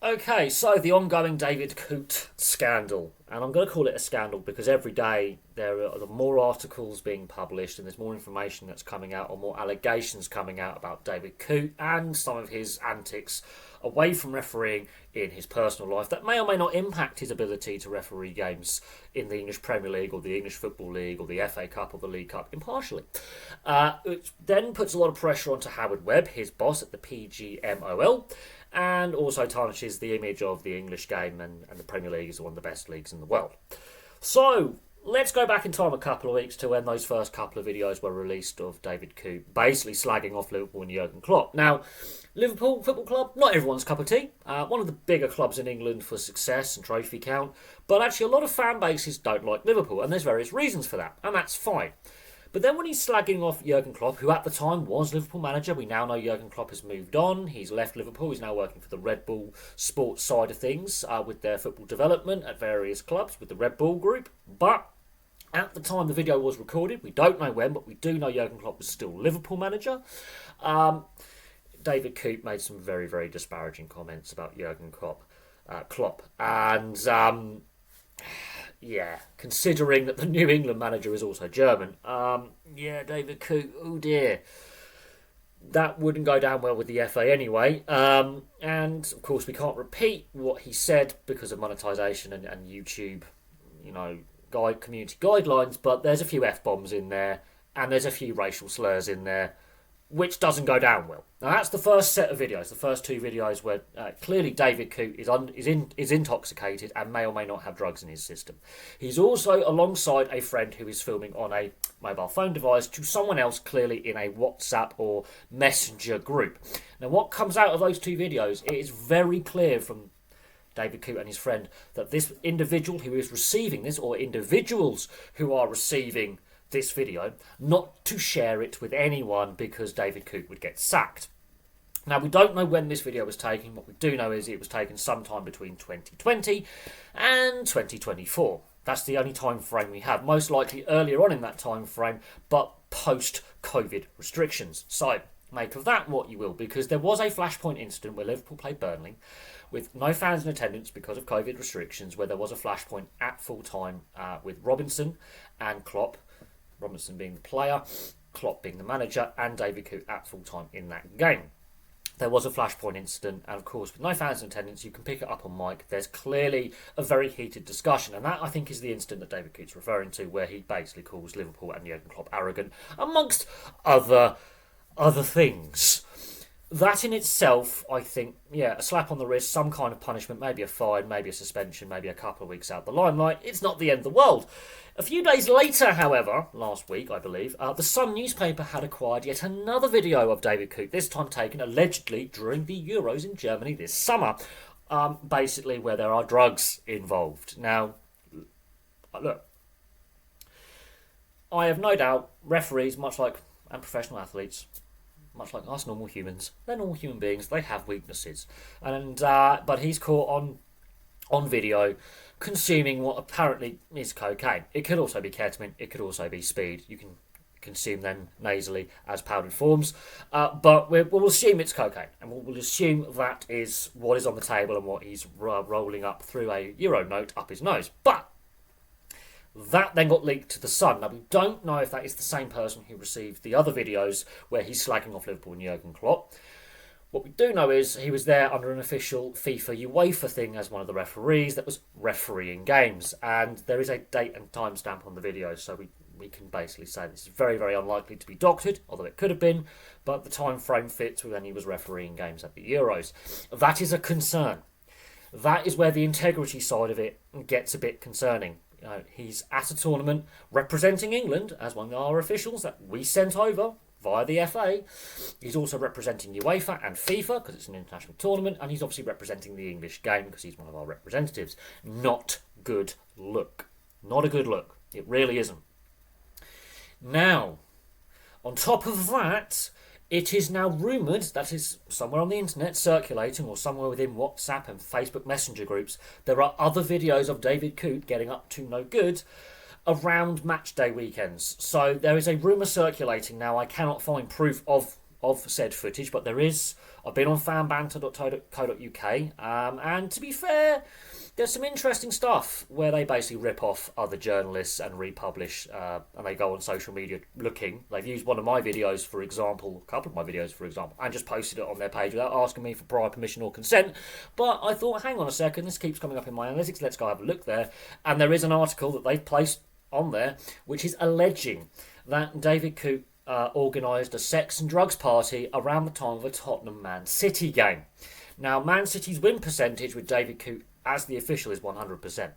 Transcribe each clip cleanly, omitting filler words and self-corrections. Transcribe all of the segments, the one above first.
Okay, so the ongoing David Coote scandal. And I'm going to call it a scandal because every day there are more articles being published and there's more information that's coming out or more allegations coming out about David Coote and some of his antics away from refereeing in his personal life that may or may not impact his ability to referee games in the English Premier League or the English Football League or the FA Cup or the League Cup impartially. It then puts a lot of pressure onto Howard Webb, his boss at the PGMOL, and also tarnishes the image of the English game and the Premier League is one of the best leagues in the world. So, let's go back in time a couple of weeks to when those first couple of videos were released of David Coote basically slagging off Liverpool and Jurgen Klopp. Now, Liverpool Football Club, not everyone's cup of tea. One of the bigger clubs in England for success and trophy count, but actually a lot of fan bases don't like Liverpool, and there's various reasons for that, and that's fine. But then when he's slagging off Jurgen Klopp, who at the time was Liverpool manager, we now know Jurgen Klopp has moved on. He's left Liverpool. He's now working for the Red Bull sports side of things with their football development at various clubs with the Red Bull group. But at the time the video was recorded, we don't know when, but we do know Jurgen Klopp was still Liverpool manager. David Coote made some very, very disparaging comments about Jurgen Klopp. And yeah, considering that the New England manager is also German, David Coote, oh dear, that wouldn't go down well with the FA anyway. And of course, we can't repeat what he said because of monetisation and YouTube, community guidelines. But there's a few F-bombs in there, and there's a few racial slurs in there, which doesn't go down well. Now that's the first set of videos, the first two videos where clearly David Coote is intoxicated and may or may not have drugs in his system. He's also alongside a friend who is filming on a mobile phone device to someone else clearly in a WhatsApp or Messenger group. Now what comes out of those two videos, it is very clear from David Coote and his friend that this individual who is receiving this, or individuals who are receiving this video, not to share it with anyone because David Coote would get sacked. Now, we don't know when this video was taken. What we do know is it was taken sometime between 2020 and 2024. That's the only time frame we have. Most likely earlier on in that time frame, but post-COVID restrictions. So, make of that what you will, because there was a flashpoint incident where Liverpool played Burnley with no fans in attendance because of COVID restrictions, where there was a flashpoint at full time with Robinson and Klopp. Robinson being the player, Klopp being the manager, and David Coote at full time in that game. There was a flashpoint incident, and of course, with no fans in attendance, you can pick it up on mic. There's clearly a very heated discussion, and that I think is the incident that David Coote's referring to, where he basically calls Liverpool and Jurgen Klopp arrogant, amongst other things. That in itself, I think, a slap on the wrist, some kind of punishment, maybe a fine, maybe a suspension, maybe a couple of weeks out the limelight. It's not the end of the world. A few days later, however, last week, I believe, the Sun newspaper had acquired yet another video of David Coote, this time taken allegedly during the Euros in Germany this summer, basically where there are drugs involved. Now, look, I have no doubt referees, and professional athletes, much like us normal humans, they're normal human beings, they have weaknesses. And but he's caught on video consuming what apparently is cocaine. It could also be ketamine, it could also be speed. You can consume them nasally as powdered forms. But we'll assume it's cocaine, and we'll assume that is what is on the table and what he's rolling up through a Euro note up his nose. But that then got leaked to The Sun. Now, we don't know if that is the same person who received the other videos where he's slagging off Liverpool and Jurgen Klopp. What we do know is he was there under an official FIFA UEFA thing as one of the referees that was refereeing games. And there is a date and time stamp on the video, so we can basically say this is very, very unlikely to be doctored, although it could have been, but the time frame fits with when he was refereeing games at the Euros. That is a concern. That is where the integrity side of it gets a bit concerning. He's at a tournament representing England as one of our officials that we sent over via the FA. He's also representing UEFA and FIFA because it's an international tournament, and he's obviously representing the English game because he's one of our representatives. Not good look. Not a good look. It really isn't. Now, on top of that, it is now rumoured, that is somewhere on the internet circulating, or somewhere within WhatsApp and Facebook Messenger groups, there are other videos of David Coote getting up to no good around match day weekends. So there is a rumour circulating now. I cannot find proof of said footage, but there is I've been on fanbanter.co.uk, and to be fair, there's some interesting stuff where they basically rip off other journalists and republish, and they go on social media looking. They've used one of my videos, for example, a couple of my videos, for example, and just posted it on their page without asking me for prior permission or consent. But I thought, hang on a second, this keeps coming up in my analytics, let's go have a look there. And there is an article that they've placed on there which is alleging that David Coote organised a sex and drugs party around the time of a Tottenham Man City game. Now, Man City's win percentage with David Coote as the official is 100%.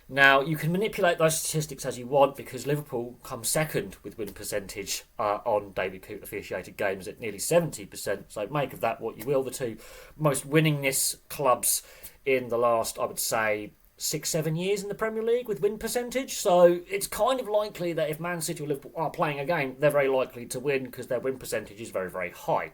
Now, you can manipulate those statistics as you want because Liverpool come second with win percentage on David Coote officiated games at nearly 70%. So make of that what you will. The two most winningest clubs in the last, I would say, 6-7 years in the Premier League with win percentage. So it's kind of likely that if Man City or Liverpool are playing a game, they're very likely to win because their win percentage is very, very high.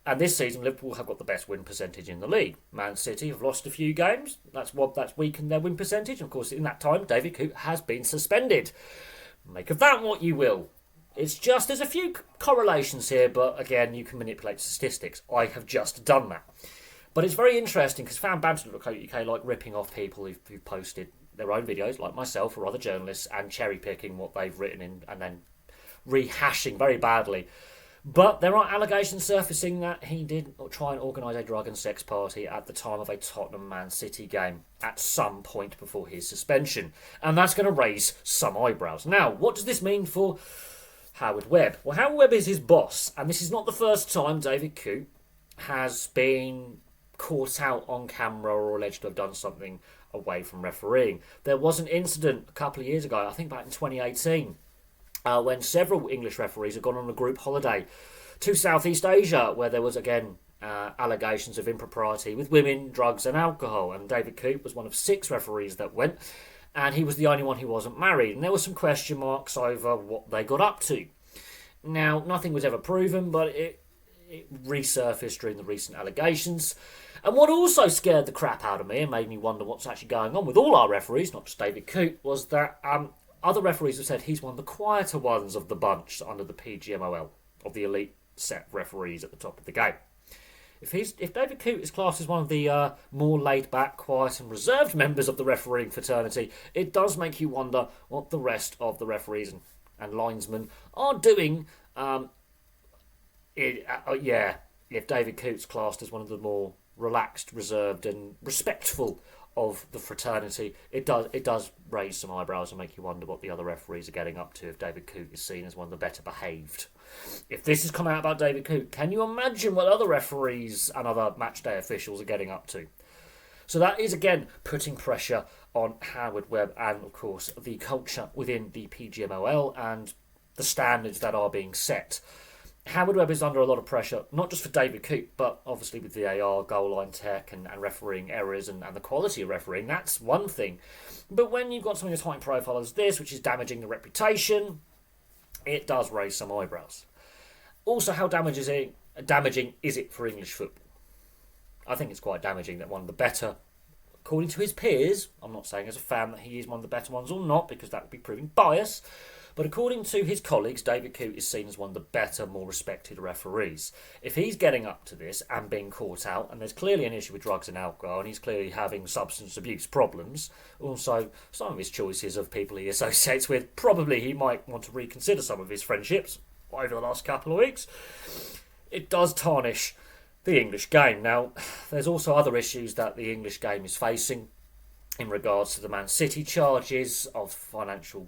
And this season, Liverpool have got the best win percentage in the league. Man City have lost a few games. That's weakened their win percentage. And of course, in that time, David Coote has been suspended. Make of that what you will. It's just, there's a few correlations here, but again, you can manipulate statistics. I have just done that. But it's very interesting because fanbanter.co.uk like ripping off people who've posted their own videos, like myself or other journalists, and cherry-picking what they've written in and then rehashing very badly. But there are allegations surfacing that he did try and organise a drug and sex party at the time of a Tottenham Man City game at some point before his suspension. And that's going to raise some eyebrows. Now, what does this mean for Howard Webb? Well, Howard Webb is his boss, and this is not the first time David Coote has been caught out on camera or alleged to have done something away from refereeing. There was an incident a couple of years ago, I think back in 2018, when several English referees had gone on a group holiday to Southeast Asia, where there was, again, allegations of impropriety with women, drugs and alcohol. And David Coote was one of 6 referees that went, and he was the only one who wasn't married. And there were some question marks over what they got up to. Now, nothing was ever proven, but it resurfaced during the recent allegations. And what also scared the crap out of me and made me wonder what's actually going on with all our referees, not just David Coote, was that other referees have said he's one of the quieter ones of the bunch under the PGMOL, of the elite set referees at the top of the game. If David Coote is classed as one of the more laid-back, quiet and reserved members of the refereeing fraternity, it does make you wonder what the rest of the referees and linesmen are doing. If David Coote's classed as one of the more relaxed, reserved and respectful of the fraternity, it does raise some eyebrows and make you wonder what the other referees are getting up to if David Coote is seen as one of the better behaved. If this has come out about David Coote, can you imagine what other referees and other matchday officials are getting up to? So that is, again, putting pressure on Howard Webb and, of course, the culture within the PGMOL and the standards that are being set. Howard Webb is under a lot of pressure, not just for David Coote, but obviously with VAR, goal line tech and refereeing errors and the quality of refereeing. That's one thing. But when you've got something as high in profile as this, which is damaging the reputation, it does raise some eyebrows. Also, how damaging is it for English football? I think it's quite damaging that one of the better, according to his peers, I'm not saying as a fan that he is one of the better ones or not, because that would be proving bias, but according to his colleagues, David Coote is seen as one of the better, more respected referees. If he's getting up to this and being caught out, and there's clearly an issue with drugs and alcohol, and he's clearly having substance abuse problems, also some of his choices of people he associates with, probably he might want to reconsider some of his friendships over the last couple of weeks. It does tarnish the English game. Now, there's also other issues that the English game is facing in regards to the Man City charges of financial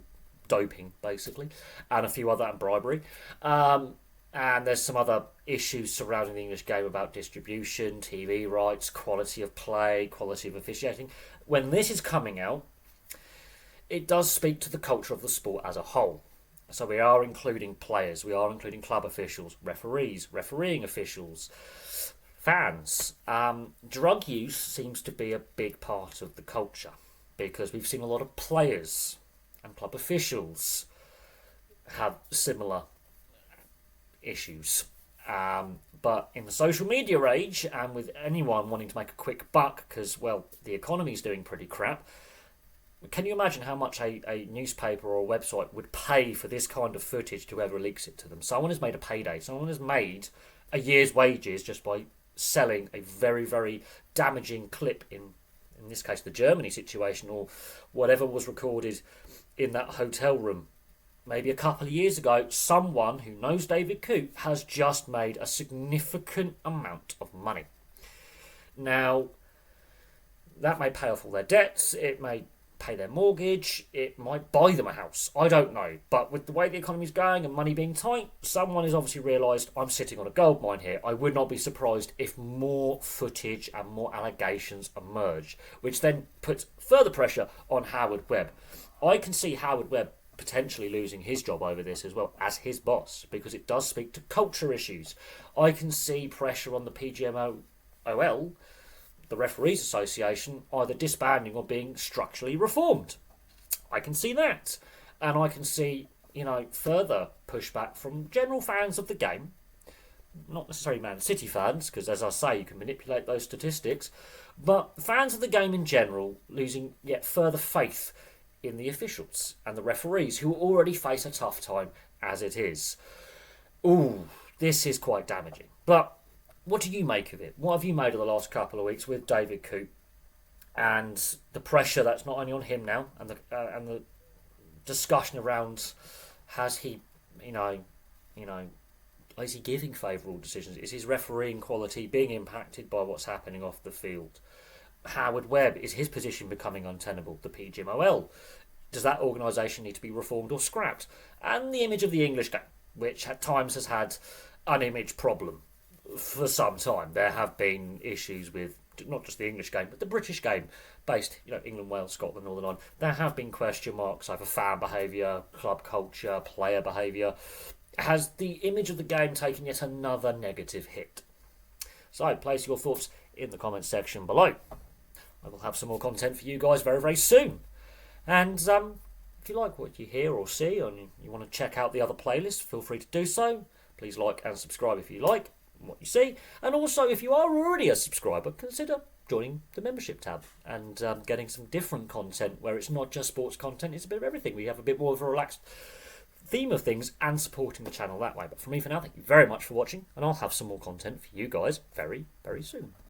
doping, basically, and a few other, and bribery. And there's some other issues surrounding the English game about distribution, TV rights, quality of play, quality of officiating. When this is coming out, it does speak to the culture of the sport as a whole. So we are including players, we are including club officials, referees, refereeing officials, fans. Drug use seems to be a big part of the culture because we've seen a lot of players and club officials have similar issues. But in the social media age, and with anyone wanting to make a quick buck because, well, the economy's doing pretty crap, can you imagine how much a newspaper or a website would pay for this kind of footage to whoever leaks it to them? Someone has made a payday. Someone has made a year's wages just by selling a very, very damaging clip in this case, the Germany situation, or whatever was recorded in that hotel room maybe a couple of years ago. Someone who knows David Coote has just made a significant amount of money. Now, that may pay off all their debts, it may pay their mortgage, it might buy them a house. I don't know. But with the way the economy's going and money being tight, someone has obviously realised I'm sitting on a gold mine here. I would not be surprised if more footage and more allegations emerge, which then puts further pressure on Howard Webb. I can see Howard Webb potentially losing his job over this as well as his boss, because it does speak to culture issues. I can see pressure on the PGMOL, the Referees Association, either disbanding or being structurally reformed. I can see that. And I can see, further pushback from general fans of the game. Not necessarily Man City fans, because as I say, you can manipulate those statistics. But fans of the game in general losing yet further faith in the officials and the referees, who already face a tough time as it is. Ooh, this is quite damaging. But what do you make of it? What have you made of the last couple of weeks with David Coote and the pressure that's not only on him now, and the discussion around, has he, is he giving favourable decisions? Is his refereeing quality being impacted by what's happening off the field? Howard Webb, is his position becoming untenable? The PGMOL, does that organisation need to be reformed or scrapped? And the image of the English game, which at times has had an image problem. For some time, there have been issues with not just the English game, but the British game, based, England, Wales, Scotland, Northern Ireland. There have been question marks over fan behaviour, club culture, player behaviour. Has the image of the game taken yet another negative hit? So, place your thoughts in the comments section below. I will have some more content for you guys very, very soon. And if you like what you hear or see, and you want to check out the other playlists, feel free to do so. Please like and subscribe if you like what you see, and also if you are already a subscriber, consider joining the membership tab and getting some different content where it's not just sports content, it's a bit of everything. We have a bit more of a relaxed theme of things and supporting the channel that way. But for me for now, thank you very much for watching, and I'll have some more content for you guys very, very soon.